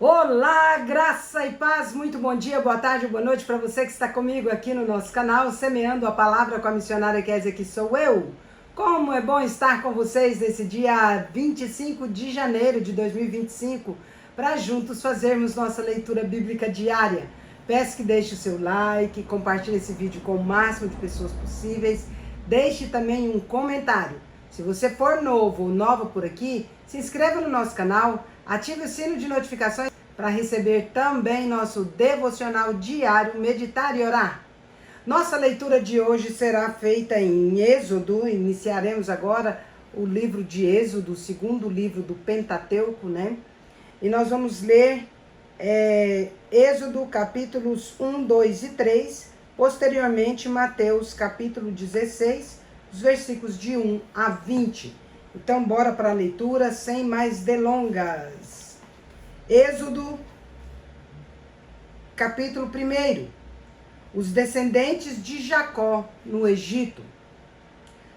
Olá, graça e paz, muito bom dia, boa tarde, boa noite para você que está comigo aqui no nosso canal, semeando a palavra com a missionária Kézia, que sou eu. Como é bom estar com vocês nesse dia 25 de janeiro de 2025, para juntos fazermos nossa leitura bíblica diária. Peço que deixe o seu like, compartilhe esse vídeo com o máximo de pessoas possíveis, deixe também um comentário. Se você for novo ou nova por aqui, se inscreva no nosso canal, ative o sino de notificações para receber também nosso devocional diário, meditar e orar. Nossa leitura de hoje será feita em Êxodo. Iniciaremos agora o livro de Êxodo, o segundo livro do Pentateuco, né? E nós vamos ler Êxodo capítulos 1, 2 e 3, posteriormente Mateus capítulo 16, os versículos de 1 a 20. Então, bora para a leitura, sem mais delongas. Êxodo, capítulo 1. Os descendentes de Jacó no Egito.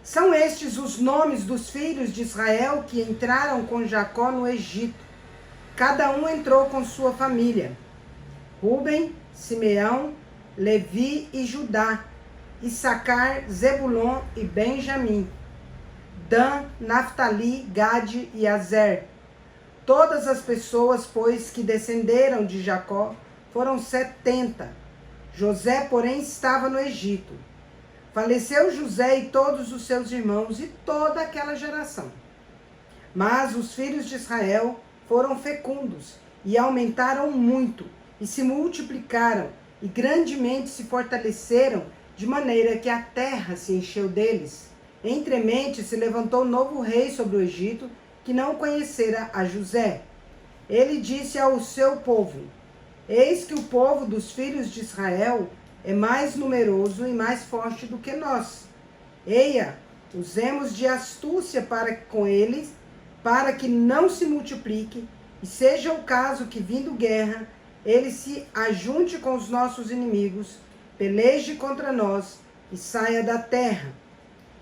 São estes os nomes dos filhos de Israel que entraram com Jacó no Egito. Cada um entrou com sua família. Ruben, Simeão, Levi e Judá, Issacar, Zebulon e Benjamim, Dan, Naftali, Gade e Azer. Todas as pessoas, pois, que descenderam de Jacó foram 70. José, porém, estava no Egito. Faleceu José e todos os seus irmãos e toda aquela geração. Mas os filhos de Israel foram fecundos e aumentaram muito e se multiplicaram e grandemente se fortaleceram, de maneira que a terra se encheu deles. Entremente se levantou novo rei sobre o Egito, que não conhecera a José. Ele disse ao seu povo: eis que o povo dos filhos de Israel é mais numeroso e mais forte do que nós. Eia, usemos de astúcia para com eles, para que não se multiplique, e seja o caso que, vindo guerra, ele se ajunte com os nossos inimigos, peleje contra nós e saia da terra.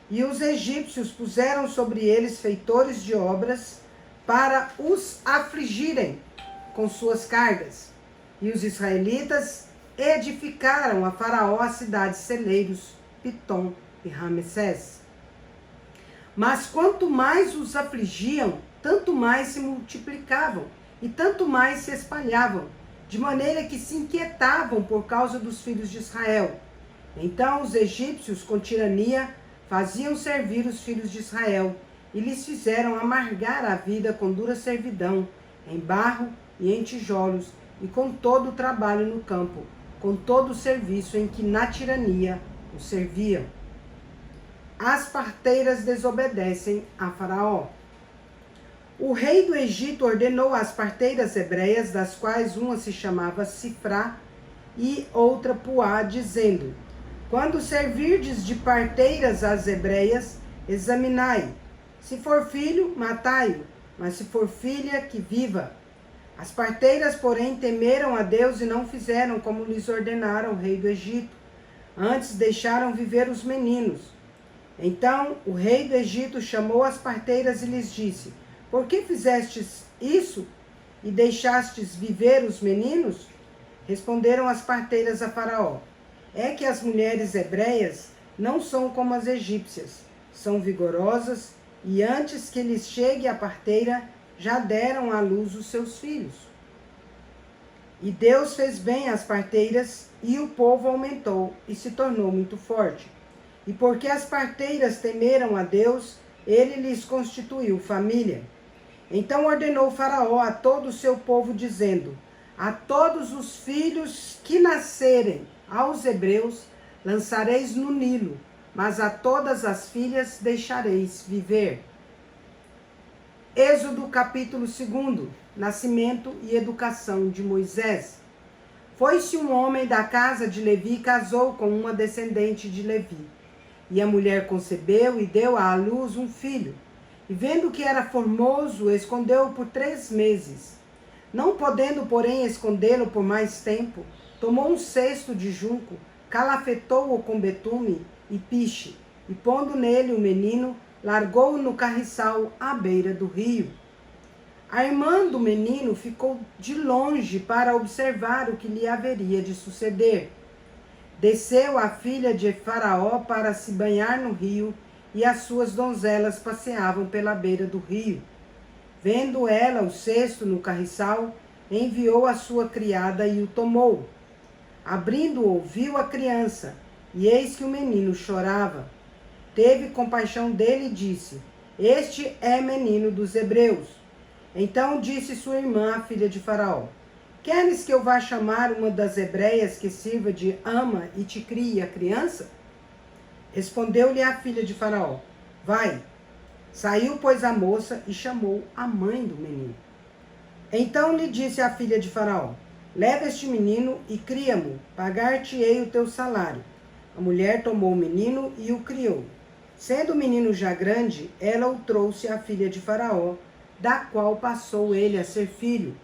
E os egípcios puseram sobre eles feitores de obras para os afligirem com suas cargas. E os israelitas edificaram a Faraó as cidades celeiros, Pitom e Ramessés. Mas quanto mais os afligiam, tanto mais se multiplicavam e tanto mais se espalhavam, de maneira que se inquietavam por causa dos filhos de Israel. Então os egípcios, com tirania, faziam servir os filhos de Israel e lhes fizeram amargar a vida com dura servidão, em barro e em tijolos, e com todo o trabalho no campo, com todo o serviço em que na tirania os serviam. As parteiras desobedecem a Faraó. O rei do Egito ordenou às parteiras hebreias, das quais uma se chamava Sifrá e outra Puá, dizendo: quando servirdes de parteiras às hebreias, examinai. Se for filho, matai-o, mas se for filha, que viva. As parteiras, porém, temeram a Deus e não fizeram como lhes ordenara o rei do Egito. Antes deixaram viver os meninos. Então o rei do Egito chamou as parteiras e lhes disse: por que fizestes isso e deixastes viver os meninos? Responderam as parteiras a Faraó: é que as mulheres hebreias não são como as egípcias, são vigorosas e antes que lhes chegue a parteira, já deram à luz os seus filhos. E Deus fez bem às parteiras e o povo aumentou e se tornou muito forte. E porque as parteiras temeram a Deus, ele lhes constituiu família. Então ordenou Faraó a todo o seu povo, dizendo: a todos os filhos que nascerem aos hebreus lançareis no Nilo, mas a todas as filhas deixareis viver. Êxodo capítulo 2. Nascimento e educação de Moisés. Foi-se um homem da casa de Levi e casou com uma descendente de Levi. E a mulher concebeu e deu à luz um filho. E vendo que era formoso, escondeu-o por 3 meses. Não podendo, porém, escondê-lo por mais tempo, tomou um cesto de junco, calafetou-o com betume e piche, e pondo nele o menino, largou-o no carriçal à beira do rio. A irmã do menino ficou de longe para observar o que lhe haveria de suceder. Desceu a filha de Faraó para se banhar no rio, e as suas donzelas passeavam pela beira do rio. Vendo ela o cesto no carriçal, enviou a sua criada e o tomou. Abrindo-o, viu a criança, e eis que o menino chorava. Teve compaixão dele e disse: Este é menino dos hebreus. Então disse sua irmã, a filha de Faraó: Queres que eu vá chamar uma das hebreias que sirva de ama e te crie a criança? Respondeu-lhe a filha de Faraó: Vai. Saiu, pois, a moça e chamou a mãe do menino. Então lhe disse a filha de Faraó: Leva este menino e cria-mo, pagar-te-ei o teu salário. A mulher tomou o menino e o criou. Sendo o menino já grande, ela o trouxe à filha de Faraó, da qual passou ele a ser filho.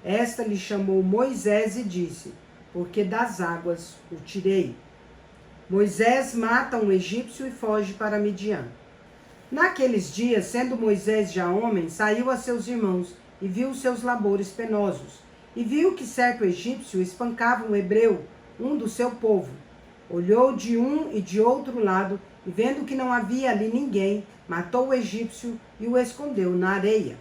Esta lhe chamou Moisés e disse: Porque das águas o tirei. Moisés mata um egípcio e foge para Midian. Naqueles dias, sendo Moisés já homem, saiu a seus irmãos e viu os seus labores penosos. E viu que certo egípcio espancava um hebreu, um do seu povo. Olhou de um e de outro lado, e vendo que não havia ali ninguém, matou o egípcio e o escondeu na areia.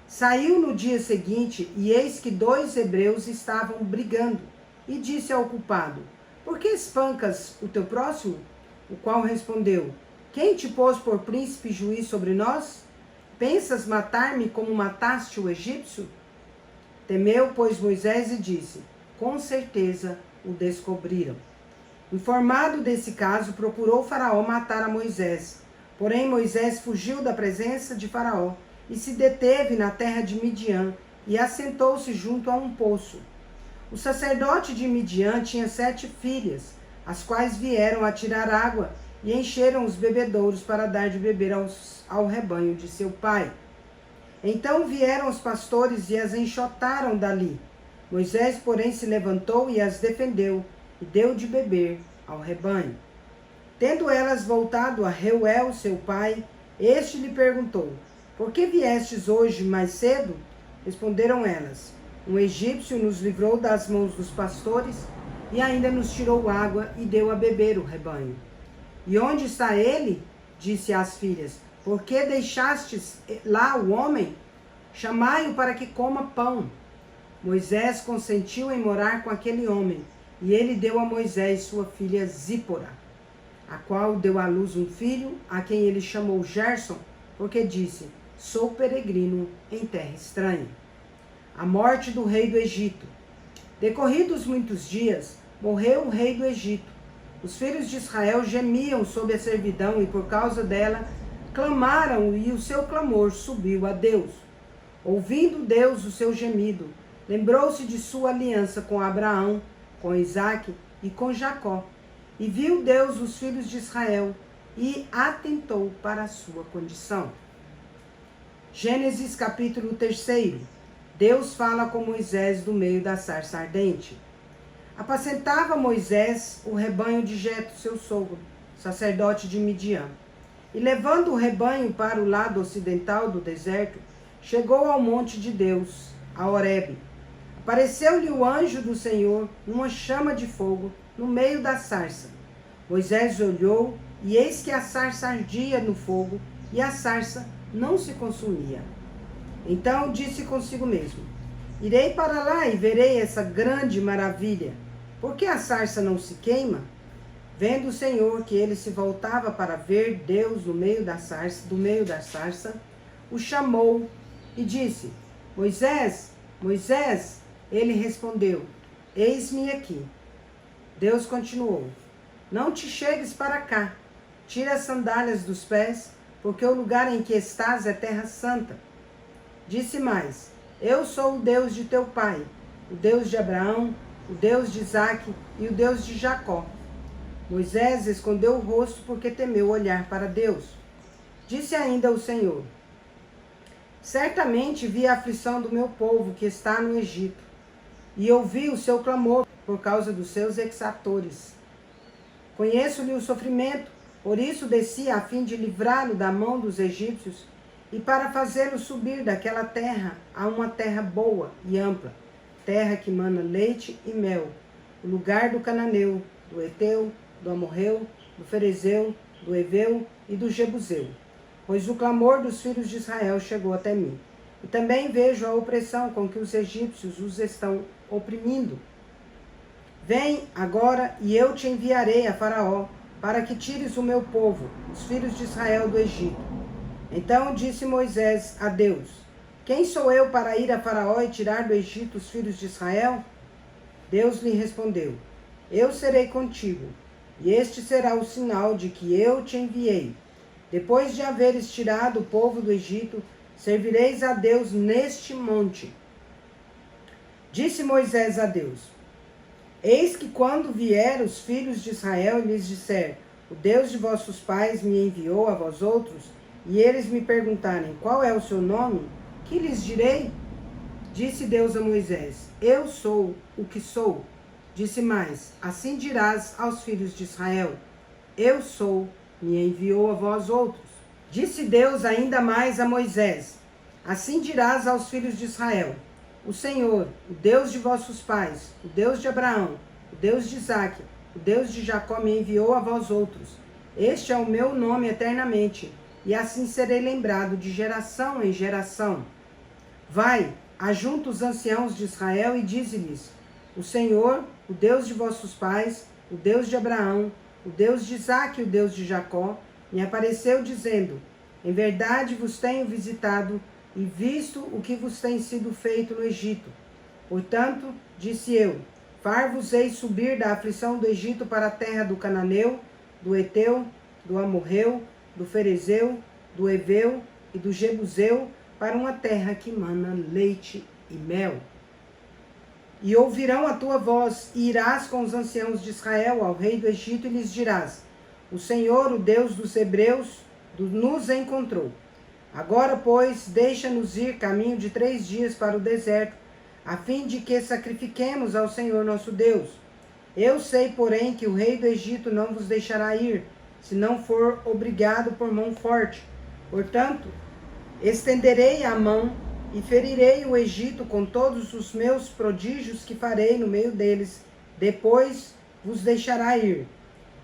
Saiu no dia seguinte, e eis que 2 hebreus estavam brigando. E disse ao culpado: Por que espancas o teu próximo? O qual respondeu: Quem te pôs por príncipe e juiz sobre nós? Pensas matar-me como mataste o egípcio? Temeu, pois, Moisés e disse: Com certeza o descobriram. Informado desse caso, procurou Faraó matar a Moisés. Porém, Moisés fugiu da presença de Faraó e se deteve na terra de Midian e assentou-se junto a um poço. O sacerdote de Midian tinha 7 filhas, as quais vieram a tirar água e encheram os bebedouros para dar de beber ao rebanho de seu pai. Então vieram os pastores e as enxotaram dali. Moisés, porém, se levantou e as defendeu, e deu de beber ao rebanho. Tendo elas voltado a Reuel, seu pai, este lhe perguntou: Por que viestes hoje mais cedo? Responderam elas: Um egípcio nos livrou das mãos dos pastores, e ainda nos tirou água e deu a beber o rebanho. E onde está ele? Disse às filhas: Por que deixastes lá o homem? Chamai-o para que coma pão. Moisés consentiu em morar com aquele homem, e ele deu a Moisés sua filha Zípora, a qual deu à luz um filho, a quem ele chamou Gerson, porque disse: Sou peregrino em terra estranha. A morte do rei do Egito. Decorridos muitos dias, morreu o rei do Egito. Os filhos de Israel gemiam sob a servidão e por causa dela clamaram, e o seu clamor subiu a Deus. Ouvindo Deus o seu gemido, lembrou-se de sua aliança com Abraão, com Isaque e com Jacó. E viu Deus os filhos de Israel e atentou para a sua condição. Gênesis capítulo 3. Deus fala com Moisés do meio da sarça ardente. Apacentava Moisés o rebanho de Jetro, seu sogro, sacerdote de Midian. E levando o rebanho para o lado ocidental do deserto, chegou ao monte de Deus, a Horebe. Apareceu-lhe o anjo do Senhor numa chama de fogo no meio da sarça. Moisés olhou, e eis que a sarça ardia no fogo, e a sarça não se consumia. Então disse consigo mesmo: Irei para lá e verei essa grande maravilha. Por que a sarça não se queima? Vendo o Senhor que ele se voltava para ver Deus do meio da sarça, o chamou e disse: Moisés, Moisés. Ele respondeu: Eis-me aqui. Deus continuou: Não te chegues para cá. Tira as sandálias dos pés, porque o lugar em que estás é terra santa. Disse mais: Eu sou o Deus de teu pai, o Deus de Abraão, o Deus de Isaque e o Deus de Jacó. Moisés escondeu o rosto porque temeu olhar para Deus. Disse ainda o Senhor: Certamente vi a aflição do meu povo que está no Egito, e ouvi o seu clamor por causa dos seus exatores. Conheço-lhe o sofrimento, por isso desci a fim de livrá-lo da mão dos egípcios e para fazê-lo subir daquela terra a uma terra boa e ampla, terra que mana leite e mel, o lugar do cananeu, do Eteu, do Amorreu, do Ferezeu, do Eveu e do Jebuseu. Pois o clamor dos filhos de Israel chegou até mim. E também vejo a opressão com que os egípcios os estão oprimindo. Vem agora e eu te enviarei a Faraó, para que tires o meu povo, os filhos de Israel, do Egito. Então disse Moisés a Deus: Quem sou eu para ir a Faraó e tirar do Egito os filhos de Israel? Deus lhe respondeu: Eu serei contigo, e este será o sinal de que eu te enviei. Depois de haveres tirado o povo do Egito, servireis a Deus neste monte. Disse Moisés a Deus: Eis que quando vier os filhos de Israel e lhes disser: O Deus de vossos pais me enviou a vós outros, e eles me perguntarem: Qual é o seu nome? Que lhes direi? Disse Deus a Moisés: Eu sou o que sou. Disse mais: Assim dirás aos filhos de Israel: Eu sou, me enviou a vós outros. Disse Deus ainda mais a Moisés: Assim dirás aos filhos de Israel: O Senhor, o Deus de vossos pais, o Deus de Abraão, o Deus de Isaque, o Deus de Jacó me enviou a vós outros. Este é o meu nome eternamente, e assim serei lembrado de geração em geração. Vai, ajunta os anciãos de Israel e dize-lhes: O Senhor, o Deus de vossos pais, o Deus de Abraão, o Deus de Isaque e o Deus de Jacó, me apareceu dizendo: Em verdade vos tenho visitado e visto o que vos tem sido feito no Egito. Portanto, disse eu: Far-vos-ei subir da aflição do Egito para a terra do Cananeu, do Eteu, do Amorreu, do Ferezeu, do Eveu e do Jebuseu, para uma terra que mana leite e mel. E ouvirão a tua voz, e irás com os anciãos de Israel ao rei do Egito, e lhes dirás: O Senhor, o Deus dos Hebreus, nos encontrou. Agora, pois, deixa-nos ir caminho de 3 dias para o deserto, a fim de que sacrifiquemos ao Senhor nosso Deus. Eu sei, porém, que o rei do Egito não vos deixará ir, se não for obrigado por mão forte. Portanto, estenderei a mão e ferirei o Egito com todos os meus prodígios que farei no meio deles. Depois vos deixará ir.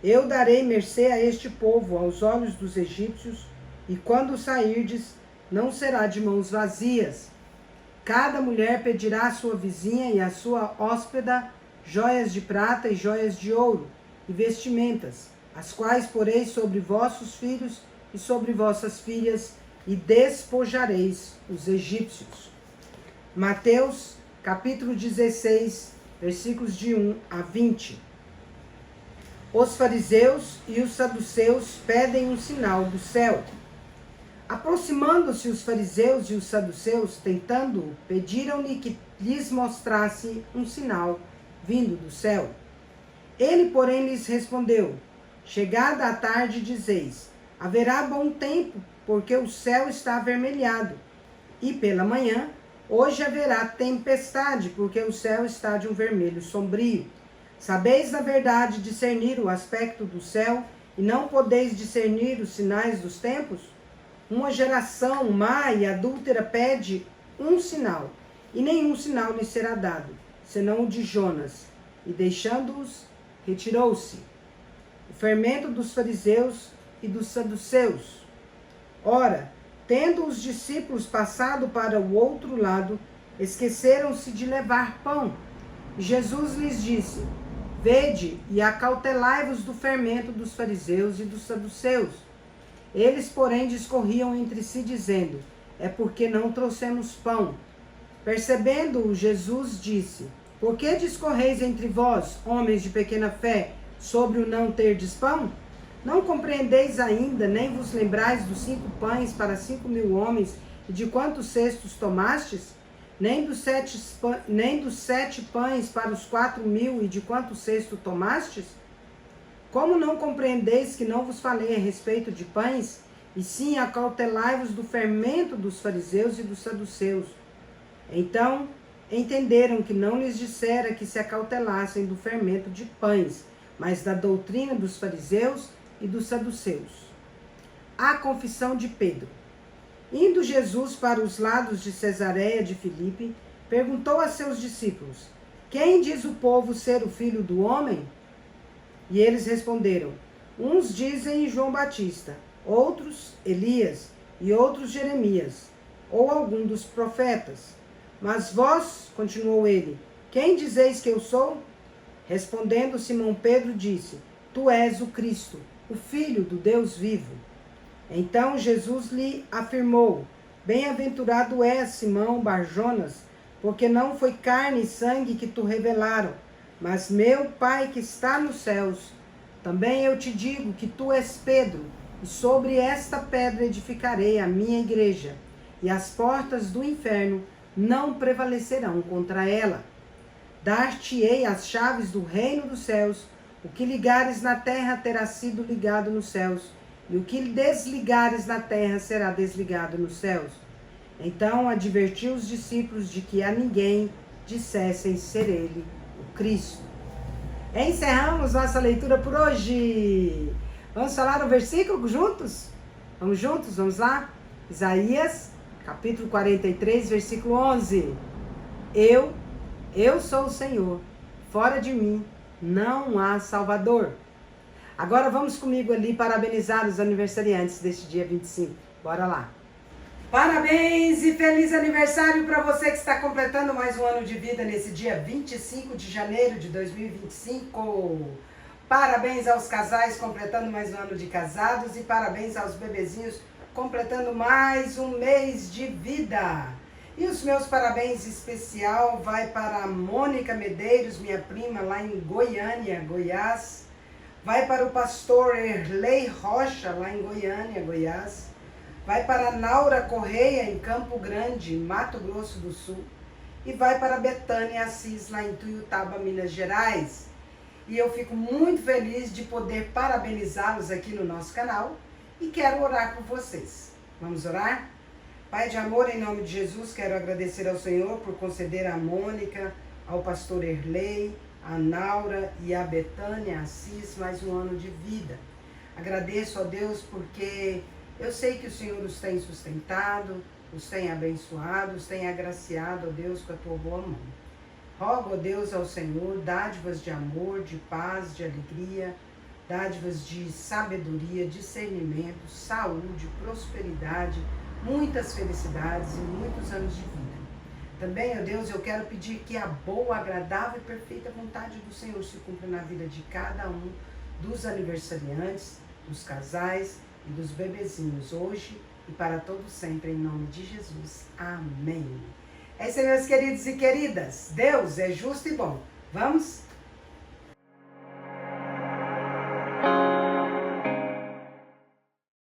Eu darei mercê a este povo aos olhos dos egípcios, e quando sairdes, não será de mãos vazias. Cada mulher pedirá à sua vizinha e à sua hóspeda joias de prata e joias de ouro, e vestimentas, as quais porei sobre vossos filhos e sobre vossas filhas, e despojareis os egípcios. Mateus, capítulo 16, versículos de 1 a 20. Os fariseus e os saduceus pedem um sinal do céu. Aproximando-se os fariseus e os saduceus, tentando-o, pediram-lhe que lhes mostrasse um sinal vindo do céu. Ele, porém, lhes respondeu: Chegada a tarde, dizeis: haverá bom tempo, porque o céu está avermelhado. E pela manhã, hoje haverá tempestade, porque o céu está de um vermelho sombrio. Sabeis, na verdade, discernir o aspecto do céu, e não podeis discernir os sinais dos tempos? Uma geração má e adúltera pede um sinal, e nenhum sinal lhe será dado, senão o de Jonas. E deixando-os, retirou-se. O fermento dos fariseus e dos saduceus. Ora, tendo os discípulos passado para o outro lado, esqueceram-se de levar pão. E Jesus lhes disse: Vede e acautelai-vos do fermento dos fariseus e dos saduceus. Eles, porém, discorriam entre si, dizendo: É porque não trouxemos pão. Percebendo-o, Jesus disse: Por que discorreis entre vós, homens de pequena fé, sobre o não terdes pão? Não compreendeis ainda, nem vos lembrais dos 5 pães para 5.000 homens, e de quantos cestos tomastes? Nem dos 7 pães para os 4.000, e de quantos cestos tomastes? Como não compreendeis que não vos falei a respeito de pães, e sim acautelai-vos do fermento dos fariseus e dos saduceus? Então entenderam que não lhes dissera que se acautelassem do fermento de pães, mas da doutrina dos fariseus e dos saduceus. A confissão de Pedro. Indo Jesus para os lados de Cesareia de Filipe, perguntou a seus discípulos: Quem diz o povo ser o Filho do Homem? E eles responderam: Uns dizem João Batista, outros Elias, e outros Jeremias, ou algum dos profetas. Mas vós, continuou ele, quem dizeis que eu sou? Respondendo Simão Pedro disse: Tu és o Cristo, o Filho do Deus vivo. Então Jesus lhe afirmou: Bem-aventurado és, Simão Barjonas, porque não foi carne e sangue que te revelaram, mas meu Pai que está nos céus. Também eu te digo que tu és Pedro, e sobre esta pedra edificarei a minha igreja, e as portas do inferno não prevalecerão contra ela. Dar-te-ei as chaves do reino dos céus. O que ligares na terra terá sido ligado nos céus, e o que desligares na terra será desligado nos céus. Então advertiu os discípulos de que a ninguém dissessem ser ele o Cristo. Encerramos nossa leitura por hoje. Vamos falar o versículo juntos? Vamos juntos? Vamos lá? Isaías, capítulo 43, versículo 11. Eu sou o Senhor, fora de mim não há Salvador. Agora vamos comigo ali parabenizar os aniversariantes deste dia 25. Bora lá. Parabéns e feliz aniversário para você que está completando mais um ano de vida nesse dia 25 de janeiro de 2025. Parabéns aos casais completando mais um ano de casados e parabéns aos bebezinhos completando mais um mês de vida. E os meus parabéns especial vai para a Mônica Medeiros, minha prima lá em Goiânia, Goiás. Vai para o pastor Erlei Rocha, lá em Goiânia, Goiás. Vai para a Naura Correia, em Campo Grande, Mato Grosso do Sul. E vai para a Betânia Assis, lá em Tuiutaba, Minas Gerais. E eu fico muito feliz de poder parabenizá-los aqui no nosso canal. E quero orar por vocês. Vamos orar? Pai de amor, em nome de Jesus, quero agradecer ao Senhor por conceder a Mônica, ao pastor Erlei, a Naura e a Betânia Assis mais um ano de vida. Agradeço a Deus porque eu sei que o Senhor os tem sustentado, os tem abençoado, os tem agraciado, ó Deus, com a tua boa mão. Rogo, ó Deus, ao Senhor, dádivas de amor, de paz, de alegria, dádivas de sabedoria, discernimento, saúde, prosperidade, muitas felicidades e muitos anos de vida. Também, ó Deus, eu quero pedir que a boa, agradável e perfeita vontade do Senhor se cumpra na vida de cada um dos aniversariantes, dos casais e dos bebezinhos, hoje e para todos sempre, em nome de Jesus. Amém. É isso aí, meus queridos e queridas. Deus é justo e bom. Vamos